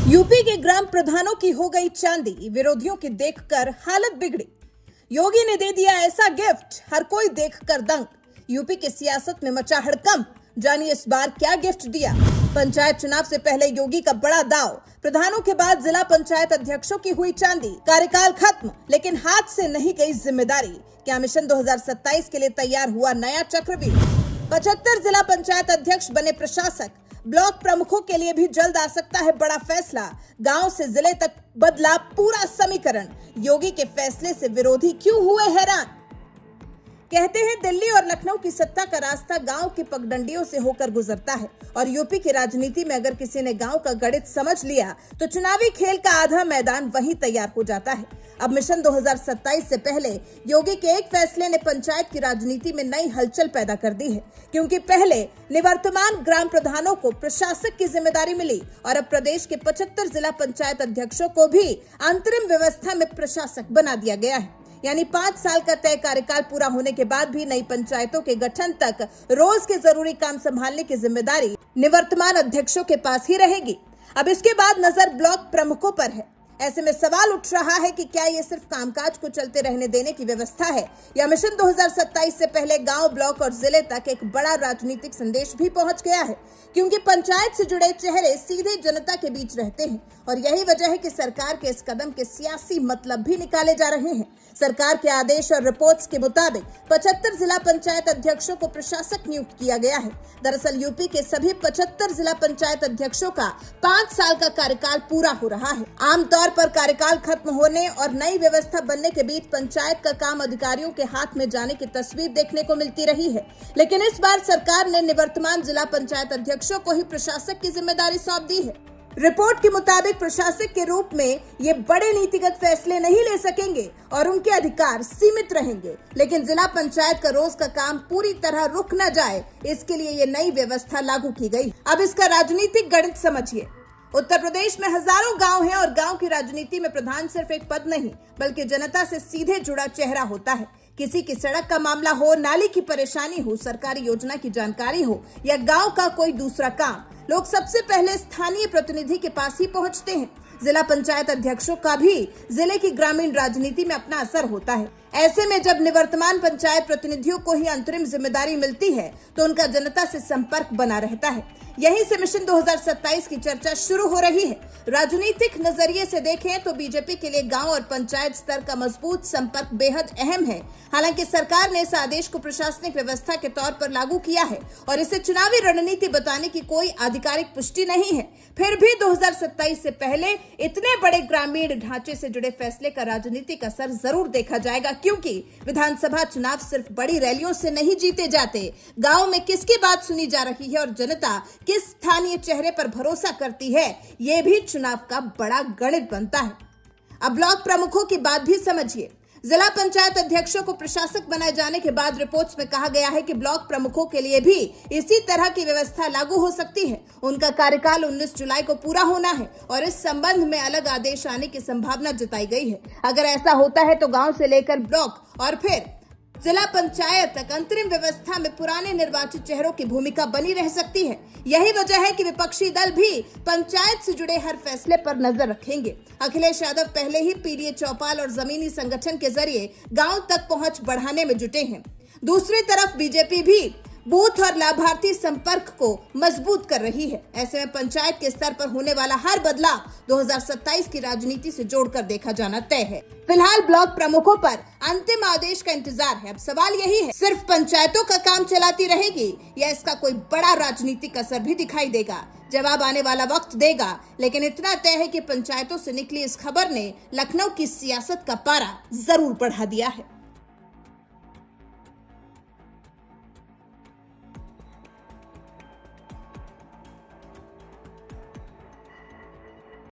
UP के ग्राम प्रधानों की हो गई चांदी, विरोधियों की देखकर हालत बिगड़ी। योगी ने दे दिया ऐसा गिफ्ट, हर कोई देखकर दंग। यूपी की सियासत में मचा हड़कंप, जानिए इस बार क्या गिफ्ट दिया। पंचायत चुनाव से पहले योगी का बड़ा दाव, प्रधानों के बाद जिला पंचायत अध्यक्षों की हुई चांदी। कार्यकाल खत्म, लेकिन हाथ से नहीं गई जिम्मेदारी। क्या मिशन 2027 के लिए तैयार हुआ नया चक्रव्यूह? 75 जिला पंचायत अध्यक्ष बने प्रशासक। ब्लॉक प्रमुखों के लिए भी जल्द आ सकता है बड़ा फैसला। गांव से जिले तक बदला पूरा समीकरण। योगी के फैसले से विरोधी क्यों हुए हैरान? कहते हैं दिल्ली और लखनऊ की सत्ता का रास्ता गांव की पगडंडियों से होकर गुजरता है, और यूपी की राजनीति में अगर किसी ने गांव का गणित समझ लिया तो चुनावी खेल का आधा मैदान वहीं तैयार हो जाता है। अब मिशन 2027 से पहले योगी के एक फैसले ने पंचायत की राजनीति में नई हलचल पैदा कर दी है, क्योंकि पहले निवर्तमान ग्राम प्रधानों को प्रशासक की जिम्मेदारी मिली और अब प्रदेश के 75 जिला पंचायत अध्यक्षों को भी अंतरिम व्यवस्था में प्रशासक बना दिया गया है। यानी 5 साल का तय कार्यकाल पूरा होने के बाद भी नई पंचायतों के गठन तक रोज के जरूरी काम संभालने की जिम्मेदारी निवर्तमान अध्यक्षों के पास ही रहेगी। अब इसके बाद नजर ब्लॉक प्रमुखों पर है। ऐसे में सवाल उठ रहा है कि क्या ये सिर्फ कामकाज को चलते रहने देने की व्यवस्था है, या मिशन 2027 से पहले गांव, ब्लॉक और जिले तक एक बड़ा राजनीतिक संदेश भी पहुंच गया है। क्योंकि पंचायत से जुड़े चेहरे सीधे जनता के बीच रहते हैं, और यही वजह है कि सरकार के इस कदम के सियासी मतलब भी निकाले जा रहे हैं। सरकार के आदेश और रिपोर्ट्स के मुताबिक 75 जिला पंचायत अध्यक्षों को प्रशासक नियुक्त किया गया है। दरअसल यूपी के सभी 75 जिला पंचायत अध्यक्षों का 5 साल का कार्यकाल पूरा हो रहा है। आमतौर पर कार्यकाल खत्म होने और नई व्यवस्था बनने के बीच पंचायत का काम अधिकारियों के हाथ में जाने की तस्वीर देखने को मिलती रही है, लेकिन इस बार सरकार ने निवर्तमान जिला पंचायत अध्यक्षों को ही प्रशासक की जिम्मेदारी सौंप दी है। रिपोर्ट के मुताबिक प्रशासक के रूप में ये बड़े नीतिगत फैसले नहीं ले सकेंगे और उनके अधिकार सीमित रहेंगे, लेकिन जिला पंचायत का रोज का काम पूरी तरह रुक न जाए, इसके लिए ये नई व्यवस्था लागू की गई। अब इसका राजनीतिक गणित समझिए। उत्तर प्रदेश में हजारों गांव हैं और गांव की राजनीति में प्रधान सिर्फ एक पद नहीं, बल्कि जनता से सीधे जुड़ा चेहरा होता है। किसी की सड़क का मामला हो, नाली की परेशानी हो, सरकारी योजना की जानकारी हो या गांव का कोई दूसरा काम, लोग सबसे पहले स्थानीय प्रतिनिधि के पास ही पहुंचते हैं। जिला पंचायत अध्यक्षों का भी जिले की ग्रामीण राजनीति में अपना असर होता है। ऐसे में जब निवर्तमान पंचायत प्रतिनिधियों को ही अंतरिम जिम्मेदारी मिलती है तो उनका जनता से संपर्क बना रहता है। यहीं से मिशन 2027 की चर्चा शुरू हो रही है। राजनीतिक नजरिए से देखें तो बीजेपी के लिए गांव और पंचायत स्तर का मजबूत संपर्क बेहद अहम है। हालांकि सरकार ने इस आदेश को प्रशासनिक व्यवस्था के तौर पर लागू किया है और इसे चुनावी रणनीति बताने की कोई आधिकारिक पुष्टि नहीं है। फिर भी 2027 से पहले इतने बड़े ग्रामीण ढांचे से जुड़े फैसले का राजनीतिक असर जरूर देखा जाएगा, क्योंकि विधानसभा चुनाव सिर्फ बड़ी रैलियों से नहीं जीते जाते। गांव में किसकी बात सुनी जा रही है और जनता किस स्थानीय चेहरे पर भरोसा करती है, ये भी चुनाव का बड़ा गणित बनता है। अब ब्लॉक प्रमुखों की बात भी समझिए। जिला पंचायत अध्यक्षों को प्रशासक बनाए जाने के बाद रिपोर्ट्स में कहा गया है कि ब्लॉक प्रमुखों के लिए भी इसी तरह की व्यवस्था लागू हो सकती है। उनका कार्यकाल 19 जुलाई को पूरा होना है और इस संबंध में अलग आदेश आने की संभावना जताई गई है। अगर ऐसा होता है तो गांव से लेकर ब्लॉक और फिर जिला पंचायत तक अंतरिम व्यवस्था में पुराने निर्वाचित चेहरों की भूमिका बनी रह सकती है। यही वजह है कि विपक्षी दल भी पंचायत से जुड़े हर फैसले पर नजर रखेंगे। अखिलेश यादव पहले ही पीडीए चौपाल और जमीनी संगठन के जरिए गांव तक पहुंच बढ़ाने में जुटे हैं। दूसरी तरफ बीजेपी भी बूथ और लाभार्थी संपर्क को मजबूत कर रही है। ऐसे में पंचायत के स्तर पर होने वाला हर बदलाव 2027 की राजनीति से जोड़कर देखा जाना तय है। फिलहाल ब्लॉक प्रमुखों पर अंतिम आदेश का इंतजार है। अब सवाल यही है, सिर्फ पंचायतों का काम चलाती रहेगी या इसका कोई बड़ा राजनीतिक असर भी दिखाई देगा? जवाब आने वाला वक्त देगा, लेकिन इतना तय है कि पंचायतों से निकली इस खबर ने लखनऊ की सियासत का पारा जरूर बढ़ा दिया है।